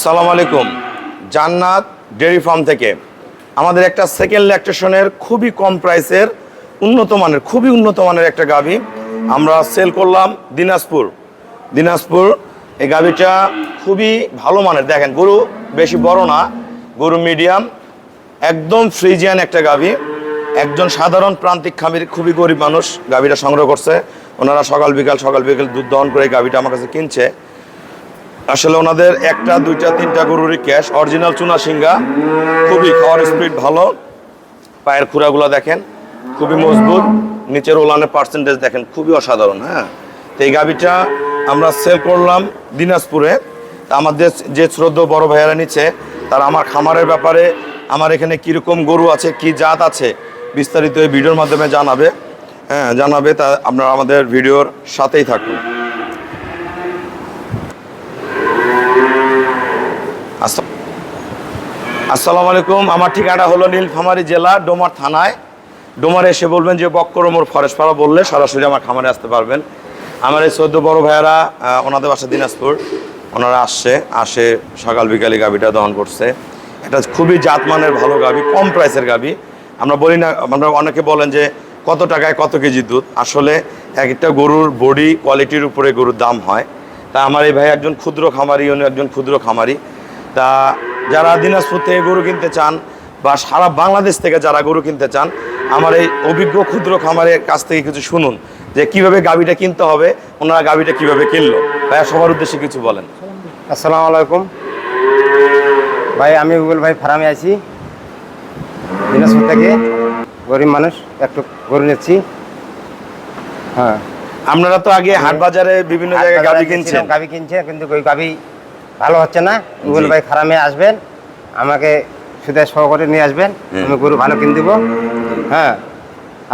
আসসালামু আলাইকুম। জান্নাত ডেয়ারি ফার্ম থেকে আমাদের একটা সেকেন্ড ল্যাকটেশনের খুবই কম প্রাইসের খুবই উন্নত মানের একটা গাভী আমরা সেল করলাম দিনাজপুর। এই গাভীটা খুবই ভালো মানের, দেখেন গরু বেশি বড় না, গরু মিডিয়াম, একদম ফ্রিজিয়ান একটা গাভী। একজন সাধারণ প্রান্তিক খামারি, খুবই গরিব মানুষ গাভীটা সংগ্রহ করছে। ওনারা সকাল বিকাল দুধ দহন করে গাভীটা আমার কাছে কিনছে। আসলে ওনাদের একটা দুইটা তিনটা গরুরই ক্যাশ, অরিজিনাল চুনা সিঙ্গা, খুবই খাওয়ার স্পিড ভালো, পায়ের খুঁড়াগুলো দেখেন খুবই মজবুত, নিচের ওলানের পার্সেন্টেজ দেখেন খুবই অসাধারণ। হ্যাঁ, তো এই গাভীটা আমরা সেল করলাম দিনাজপুরে। তা আমাদের যে শ্রদ্ধেয় বড় ভাইয়ারা নিচ্ছে তারা আমার খামারের ব্যাপারে, আমার এখানে কীরকম গরু আছে, কি জাত আছে, বিস্তারিত এই ভিডিওর মাধ্যমে জানাবে। তা আপনারা আমাদের ভিডিওর সাথেই থাকুন। আসসালামু আলাইকুম। আমার ঠিকানা হলো নীলফামারী জেলা ডোমার থানায়। ডোমারে এসে বলবেন যে বক্করমোর ফরেস্ট পাড়া, বললে সরাসরি আমার খামারে আসতে পারবেন। আমার এই সদ্য বড় ভাইয়ারা, ওনাদের বাসা দিনাজপুর, ওনারা আসে সকাল বিকালে গাভীটা দহন করছে। এটা খুবই জাতমানের ভালো গাভী, কম প্রাইসের গাভী। আমরা বলি না, আমরা অনেকে বলেন যে কত টাকায় কত কেজি দুধ, আসলে এক একটা গরুর বডি কোয়ালিটির উপরে গরুর দাম হয়। তা আমার এই ভাই একজন ক্ষুদ্র খামারি, উনি একজন ক্ষুদ্র খামারি। তা যারা দিনাজপুর থেকে গরু কিনতে চান বা সারা বাংলাদেশ থেকে যারা গরু কিনতে চান, আমার এই অভিজ্ঞ ক্ষুদ্র খামারের কাছ থেকে কিছু শুনুন যে কিভাবে গাভীটা কিনতে হবে, ওনারা গাভীটা কিভাবে কিনলো। ভাই সবার উদ্দেশ্যে কিছু বলেন। আসসালামু আলাইকুম ভাই, আমি গুগল ভাই ফার্মে আছি দিনাজপুর থেকে। গরিব মানুষ, একটু গরু নিচ্ছি। হ্যাঁ, আপনারা তো আগে হাট বাজারে বিভিন্ন জায়গায় গাভী কিনছেন, কিন্তু ওই গাভী ভালো হচ্ছে না। গুগল ভাই ফার্মে আসবেন, আমাকে সুদে সহকারে নিয়ে আসবেন, আমি গরু ভালো কিনে দেবো। হ্যাঁ,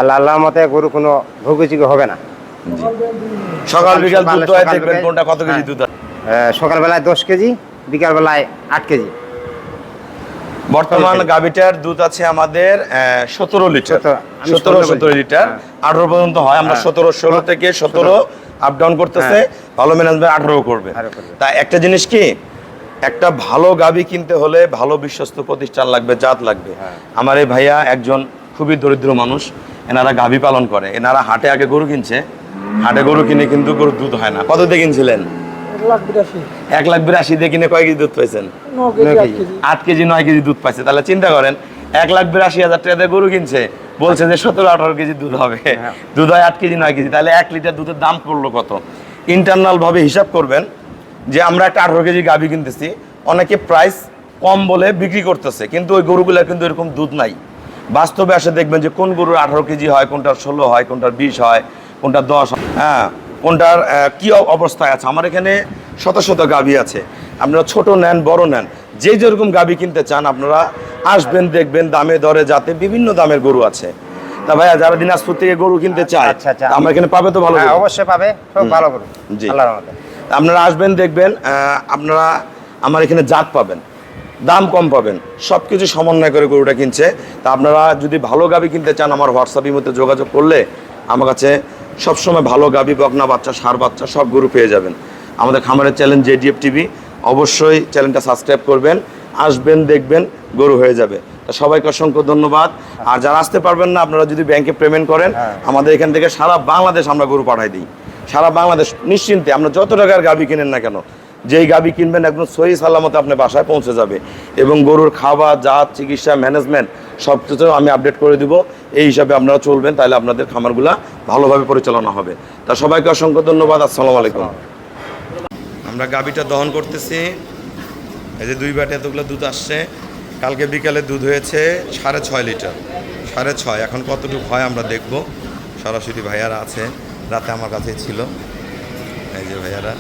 আল্লাহর মতে গরু কোনো ভোগচিক হবে না। সকাল বিকাল দুধ দোয়ায় দেখবেন কোনটা কত কেজি দুধ। সকালবেলায় 10 কেজি, বিকালবেলায় 8 কেজি। বর্তমান গাভীটার দুধ আছে আমাদের 17 লিটার, 17 লিটার, 18 পর্যন্ত হয়। আমরা 17, 16 থেকে 17 আপ ডাউন করতেছে। ভালো ম্যানেজমেন্ট 18 করবে। তা একটা জিনিস কি, একটা ভালো গাভী কিনতে হলে ভালো বিশ্বস্ত প্রতিষ্ঠান লাগবে, জাত লাগবে। আমার এই ভাইয়া একজন খুবই দরিদ্র মানুষ, এনারা গাভী পালন করে। এনারা হাটে আগে গরু কিনছে, হাটে গরু কিনে কিন্তু গরুর দুধ হয় না। কত দিয়ে কিনছিলেন? 1,82,000 দিয়ে কিনে কয় কেজি দুধ পাইছেন? 8 কেজি 9 কেজি দুধ পাইছে। তাহলে চিন্তা করেন, 1,82,000 টাকা দিয়ে গরু কিনছে, বলছে যে 17-18 কেজি দুধ হবে, দুধ হয় 8 কেজি 9 কেজি। তাহলে 1 লিটার দুধের দাম পড়লো কত? ইন্টারনাল ভাবে হিসাব করবেন যে আমরা একটা 18 কেজি গাভী কিনতেছি, অনেকে প্রাইস কম বলে বিক্রি করতেছে, কিন্তু ওই গরুগুলোর কিন্তু এরকম দুধ নাই। বাস্তবে আসে দেখবেন যে কোন গরুর 18 কেজি হয়, কোনটার 16 হয়, কোনটার 20 হয়, কোনটার 10 হয়। হ্যাঁ, কোনটার কী অবস্থায় আছে। আমার এখানে শত গাভী আছে। আপনারা ছোট নেন, বড় নেন, যে যেরকম গাভী কিনতে চান আপনারা আসবেন, দেখবেন দামে দরে যাতে বিভিন্ন দামের গরু আছে। তা ভাইয়া যারা দিনাজপুর থেকে গরু কিনতে চায়, আমার এখানে পাবে তো ভালো? অবশ্যই পাবে, সব ভালো গরু। জি, আল্লাহর রহমতে আপনারা আসবেন, দেখবেন আপনারা আমার এখানে জাত পাবেন, দাম কম পাবেন, সব কিছু সমন্বয় করে গরুটা কিনছে। তা আপনারা যদি ভালো গাভী কিনতে চান, আমার হোয়াটসঅ্যাপের মধ্যে যোগাযোগ করলে আমার কাছে সবসময় ভালো গাভী, বকনা বাচ্চা, ষাঁড় বাচ্চা সব গরু পেয়ে যাবেন। আমাদের খামারের চ্যানেল JDF TV, অবশ্যই চ্যানেলটা সাবস্ক্রাইব করবেন, আসবেন, দেখবেন, গরু হয়ে যাবে। তা সবাইকে অসংখ্য ধন্যবাদ। আর যারা আসতে পারবেন না, আপনারা যদি ব্যাংকে পেমেন্ট করেন, আমাদের এখান থেকে সারা বাংলাদেশ আমরা গরু পাঠাই দিই। সারা বাংলাদেশ নিশ্চিন্তে, আমরা যত টাকার গাভী কিনেন না কেন, যেই গাভী কিনবেন একদম সহি সালামতে আপনার বাসায় পৌঁছে যাবে। এবং গরুর খাওয়া, জাত, চিকিৎসা, ম্যানেজমেন্ট সব কিছু আমি আপডেট করে দিব। এই হিসাবে আপনারা চলবেন, তাহলে আপনাদের খামারগুলা ভালোভাবে পরিচালনা হবে। তা সবাইকে অসংখ্য ধন্যবাদ। আসসালামু আলাইকুম। আমরা গাভীটা দহন করতেছি। এই যে 2 বাটি এতগুলো দুধ আসছে। কালকে বিকালে দুধ হয়েছে 6.5 লিটার, 6.5। এখন কতটুকু হয় আমরা দেখব। সরাসরি ভাইয়ারা আছে, রাতে আমার কাছে ছিল। এই যে ভাইয়ারা,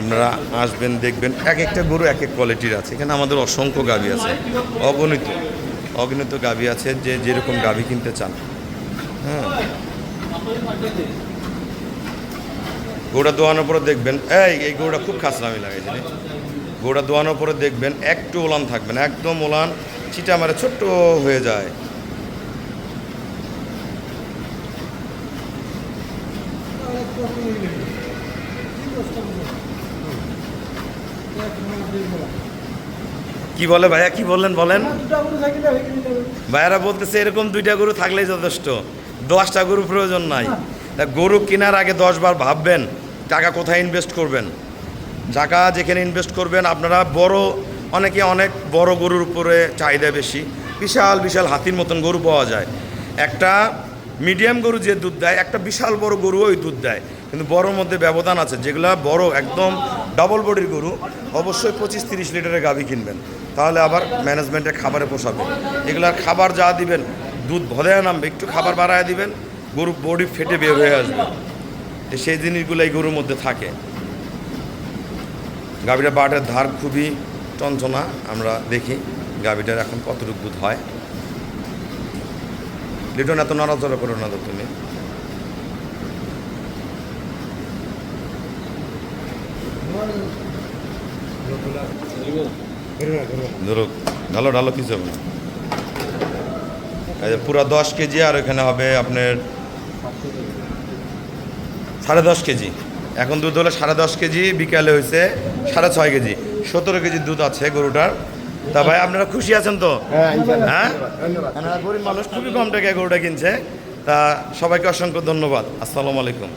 আপনারা আসবেন, দেখবেন, এক একটা গরু এক এক কোয়ালিটির আছে। এখানে আমাদের অসংখ্য গাভী আছে, অগণিত গাভী আছে, যে যেরকম গাভী কিনতে চান। হ্যাঁ, গরুটা দোয়ানোর পরে দেখবেন, এই গরুটা খুব খাসলামি লাগাইছে। গরুটা দোয়ানোর পরে দেখবেন একটু ওলান থাকবে না, একদম ওলান চিটা মারে ছোট্ট হয়ে যায়। কি বলে ভাইয়া, কি বললেন বলেন? ভাইয়ারা বলতেছে এরকম 2টা গরু থাকলেই যথেষ্ট, 10টা গরু প্রয়োজন নাই। তা গরু কেনার আগে 10 বার ভাববেন টাকা কোথায় ইনভেস্ট করবেন। টাকা যেখানে ইনভেস্ট করবেন আপনারা অনেকে অনেক বড় গরুর উপরে চাহিদা বেশি, বিশাল বিশাল হাতির মতন গরু পাওয়া যায়। একটা মিডিয়াম গরু যে দুধ দেয়, একটা বিশাল বড় গরু ওই দুধ দেয়, কিন্তু বড়োর মধ্যে ব্যবধান আছে। যেগুলো বড় একদম ডবল বডির গরু অবশ্যই 25-30 লিটারের গাভী কিনবেন, তাহলে আবার ম্যানেজমেন্টে খাবারে পোষাবে। এগুলার খাবার যা দিবেন দুধ ভদেয়া নামবে, একটু খাবার বাড়ায় দিবেন, গরু বডি ফেটে বের হয়ে আসবে। তো সেই জিনিসগুলো এই গরুর মধ্যে থাকে। গাভীটা বাটের ধার খুবই চঞ্চনা, আমরা দেখি গাভীটার এখন কতটুকু দুধ হয়। লিটন এত নড়াচড়া করো না তো তুমি। ধরো ঢালো ঢালো কিছু হবে না। পুরো 10 কেজি, আর এখানে হবে আপনার 10.5 কেজি। এখন দুধ হলো 10.5 কেজি, বিকালে হয়েছে 6.5 কেজি, 17 কেজি দুধ আছে গরুটার। তা ভাই আপনারা খুশি আছেন তো? হ্যাঁ, গরিব মানুষ খুবই কম টাকায় গরুটা কিনছে। তা সবাইকে অসংখ্য ধন্যবাদ। আসসালামু আলাইকুম।